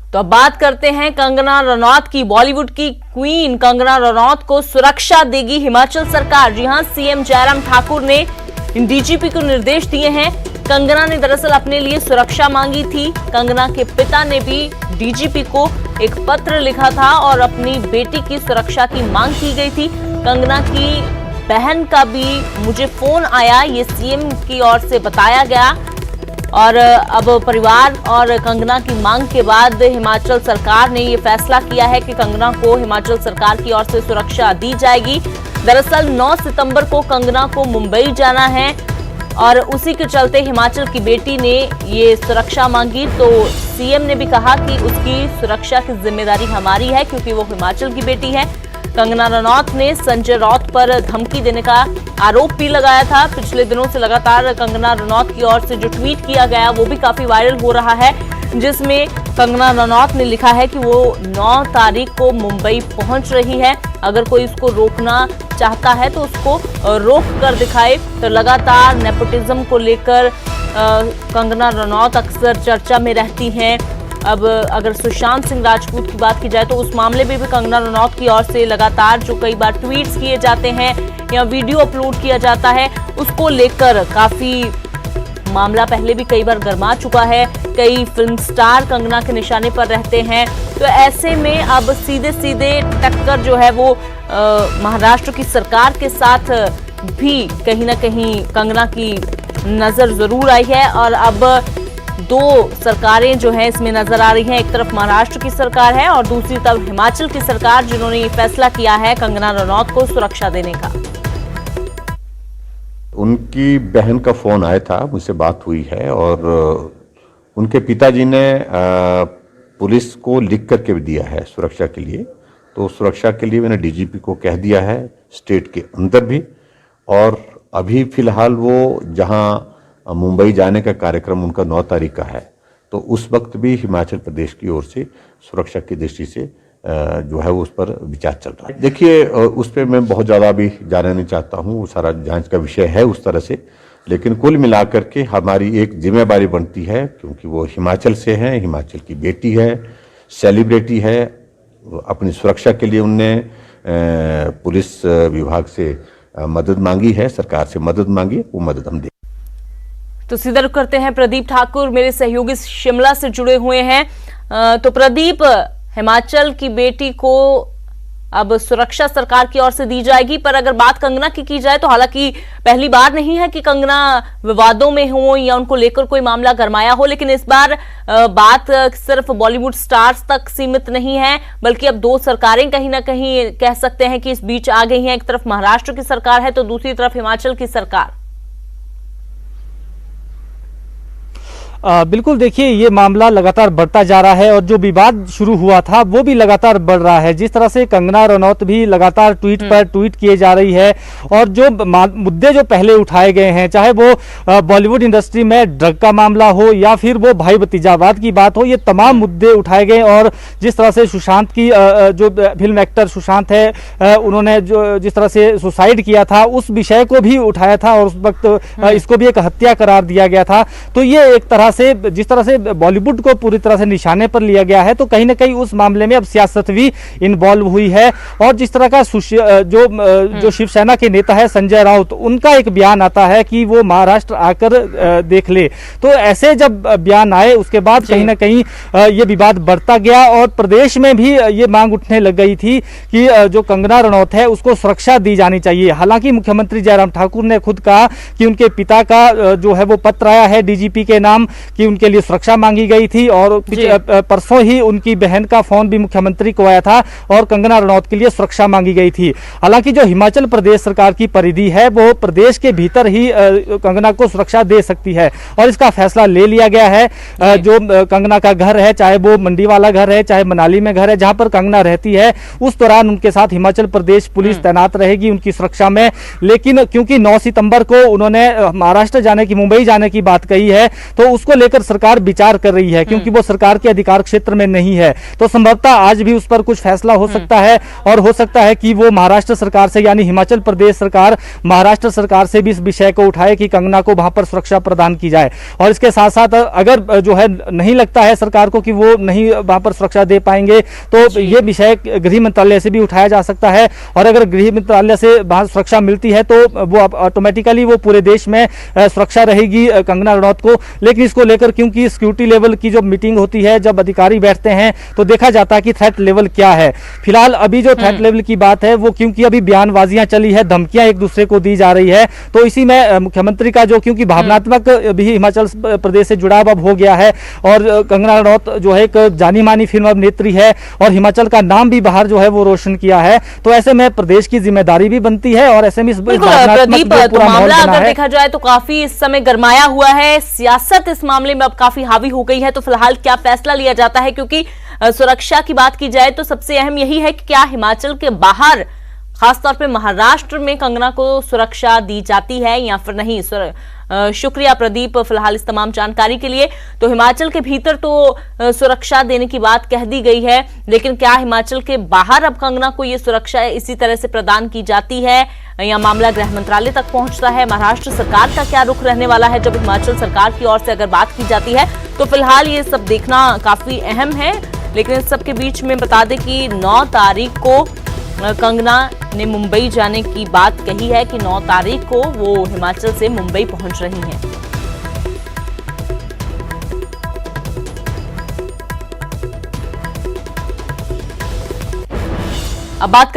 तो अब बात करते हैं कंगना रनौत की। बॉलीवुड की क्वीन कंगना रनौत को सुरक्षा देगी हिमाचल सरकार। जी हां, सीएम जयराम ठाकुर ने डीजीपी को निर्देश दिए हैं। कंगना ने दरअसल अपने लिए सुरक्षा मांगी थी। कंगना के पिता ने भी डीजीपी को एक पत्र लिखा था और अपनी बेटी की सुरक्षा की मांग की गई थी। कंगना की बहन का भी मुझे फोन आया, ये सीएम की ओर से बताया गया। और अब परिवार और कंगना की मांग के बाद हिमाचल सरकार ने ये फैसला किया है कि कंगना को हिमाचल सरकार की ओर से सुरक्षा दी जाएगी। दरअसल 9 सितंबर को कंगना को मुंबई जाना है और उसी के चलते हिमाचल की बेटी ने ये सुरक्षा मांगी। तो सीएम ने भी कहा कि उसकी सुरक्षा की जिम्मेदारी हमारी है क्योंकि वो हिमाचल की बेटी है। कंगना रनौत ने संजय राउत पर धमकी देने का आरोप भी लगाया था। पिछले दिनों से लगातार कंगना रनौत की ओर से जो ट्वीट किया गया वो भी काफी वायरल हो रहा है, जिसमें कंगना रनौत ने लिखा है कि वो 9 तारीख को मुंबई पहुंच रही है। अगर कोई उसको रोकना चाहता है तो उसको रोक कर दिखाए। तो लगातार नेपोटिज्म को लेकर कंगना रनौत अक्सर चर्चा में रहती हैं। अब अगर सुशांत सिंह राजपूत की बात की जाए तो उस मामले में भी कंगना रनौत की ओर से लगातार जो कई बार ट्वीट्स किए जाते हैं या वीडियो अपलोड किया जाता है, उसको लेकर काफी मामला पहले भी कई बार गर्मा चुका है। कई फिल्म स्टार कंगना के निशाने पर रहते हैं। तो ऐसे में अब सीधे सीधे टक्कर जो है वो महाराष्ट्र की सरकार के साथ भी कहीं ना कहीं कंगना की नजर जरूर आई है। और अब 2 सरकारें जो है इसमें नजर आ रही हैं। एक तरफ महाराष्ट्र की सरकार है और दूसरी तरफ हिमाचल की सरकार, जिन्होंने ये फैसला किया है कंगना रनौत को सुरक्षा देने का। उनकी बहन का फोन आया था, मुझसे बात हुई है और उनके पिताजी ने पुलिस को लिख करके भी दिया है सुरक्षा के लिए। तो सुरक्षा के लिए मैंने डीजीपी को कह दिया है स्टेट के अंदर भी। और अभी फिलहाल वो जहां मुंबई जाने का कार्यक्रम उनका 9 तारीख का है, तो उस वक्त भी हिमाचल प्रदेश की ओर से सुरक्षा की दृष्टि से जो है वो उस पर विचार चल रहा है। देखिए, उस पर मैं बहुत ज़्यादा अभी जाना नहीं चाहता हूँ, वो सारा जांच का विषय है उस तरह से। लेकिन कुल मिलाकर के हमारी एक जिम्मेदारी बनती है, क्योंकि वो हिमाचल से हैं, हिमाचल की बेटी है, सेलिब्रिटी है। अपनी सुरक्षा के लिए उनने पुलिस विभाग से मदद मांगी है, सरकार से मदद मांगी, वो मदद हम दें। तो सीधा रुख करते हैं, प्रदीप ठाकुर मेरे सहयोगी शिमला से जुड़े हुए हैं। तो प्रदीप, हिमाचल की बेटी को अब सुरक्षा सरकार की ओर से दी जाएगी, पर अगर बात कंगना की जाए तो हालांकि पहली बार नहीं है कि कंगना विवादों में हो या उनको लेकर कोई मामला गरमाया हो, लेकिन इस बार बात सिर्फ बॉलीवुड स्टार्स तक सीमित नहीं है, बल्कि अब 2 सरकारें कहीं ना कहीं कह सकते हैं कि इस बीच आ गई हैं। एक तरफ महाराष्ट्र की सरकार है तो दूसरी तरफ हिमाचल की सरकार। बिल्कुल, देखिए ये मामला लगातार बढ़ता जा रहा है और जो विवाद शुरू हुआ था वो भी लगातार बढ़ रहा है। जिस तरह से कंगना रनौत भी लगातार ट्वीट पर ट्वीट किए जा रही है और जो मुद्दे जो पहले उठाए गए हैं, चाहे वो बॉलीवुड इंडस्ट्री में ड्रग का मामला हो या फिर वो भाई भतीजावाद की बात हो, ये तमाम मुद्दे उठाए गए। और जिस तरह से सुशांत की जो फिल्म एक्टर सुशांत है, उन्होंने जो जिस तरह से सुसाइड किया था उस विषय को भी उठाया था और उस वक्त इसको भी एक हत्या करार दिया गया था। तो ये एक तरह से जिस तरह से बॉलीवुड को पूरी तरह से निशाने पर लिया गया है, तो कहीं ना कहीं उस मामले में अब सियासत भी इन्वॉल्व हुई है। और जिस तरह का जो शिवसेना के नेता है संजय राउत, उनका एक बयान आता है कि वो महाराष्ट्र आकर देख ले। तो ऐसे जब बयान आए उसके बाद कहीं ना कहीं ये विवाद बढ़ता गया और प्रदेश में भी ये मांग उठने लग गई थी कि जो कंगना रनौत है उसको सुरक्षा दी जानी चाहिए। हालांकि मुख्यमंत्री जयराम ठाकुर ने खुद कहा कि उनके पिता का जो है वो पत्र आया है डीजीपी के नाम कि उनके लिए सुरक्षा मांगी गई थी और परसों ही उनकी बहन का फोन भी मुख्यमंत्री को आया था और कंगना रनौत के लिए सुरक्षा मांगी गई थी। हालांकि जो हिमाचल प्रदेश सरकार की परिधि है वो प्रदेश के भीतर ही कंगना को सुरक्षा दे सकती है और इसका फैसला ले लिया गया है। जो कंगना का घर है, चाहे वो मंडी वाला घर है, चाहे मनाली में घर है जहां पर कंगना रहती है, उस दौरान उनके साथ हिमाचल प्रदेश पुलिस तैनात रहेगी उनकी सुरक्षा में। लेकिन क्योंकि 9 सितंबर को उन्होंने महाराष्ट्र जाने की, मुंबई जाने की बात कही है, तो उसको इसको लेकर सरकार विचार कर रही है, क्योंकि वो सरकार के अधिकार क्षेत्र में नहीं है। तो संभवतः आज भी उस पर कुछ फैसला हो सकता है, और हो सकता है कि वो महाराष्ट्र सरकार से, यानी हिमाचल प्रदेश सरकार महाराष्ट्र सरकार से भी इस विषय को उठाए कि कंगना को वहां पर सुरक्षा प्रदान की जाए। और इसके साथ साथ अगर जो है नहीं लगता है सरकार को कि वो नहीं वहां पर सुरक्षा दे पाएंगे, तो ये विषय गृह मंत्रालय से भी उठाया जा सकता है। और अगर गृह मंत्रालय से वहां सुरक्षा मिलती है तो वो ऑटोमेटिकली वो पूरे देश में सुरक्षा रहेगी कंगना रनौत को। लेकिन इसको लेकर क्योंकि सिक्योरिटी लेवल की जो मीटिंग होती है, जब अधिकारी बैठते हैं तो देखा जाता है कि थ्रेट लेवल क्या है। फिलहाल अभी जो थ्रेट लेवल की बात है वो, क्योंकि अभी बयानबाजियां चली है, धमकियां एक दूसरे को दी जा रही है, तो इसी में मुख्यमंत्री का जो, क्योंकि भावनात्मक भी हिमाचल प्रदेश से जुड़ाव अब हो गया है, और कंगना रनौत जो है एक जानी मानी फिल्म अभिनेत्री है और हिमाचल का नाम भी बाहर जो है वो रोशन किया है, तो ऐसे में प्रदेश की जिम्मेदारी भी बनती है। और ऐसे में प्रदीप, तो मामला अगर देखा जाए तो काफी इस समय गरमाया हुआ है, सियासत इस मामले में अब काफी हावी हो गई है। तो फिलहाल क्या फैसला लिया जाता है, क्योंकि सुरक्षा की बात की जाए तो सबसे अहम यही है कि क्या हिमाचल के बाहर, खासतौर पे महाराष्ट्र में कंगना को सुरक्षा दी जाती है या फिर नहीं। शुक्रिया प्रदीप फिलहाल इस तमाम जानकारी के लिए। तो हिमाचल के भीतर तो सुरक्षा देने की बात कह दी गई है, लेकिन क्या हिमाचल के बाहर अब कंगना को ये सुरक्षा इसी तरह से प्रदान की जाती है या मामला गृह मंत्रालय तक पहुंचता है? महाराष्ट्र सरकार का क्या रुख रहने वाला है जब हिमाचल सरकार की ओर से अगर बात की जाती है? तो फिलहाल ये सब देखना काफी अहम है। लेकिन इस सबके बीच में बता दें कि 9 तारीख को कंगना ने मुंबई जाने की बात कही है कि 9 तारीख को वो हिमाचल से मुंबई पहुंच रही हैं। अब बात करते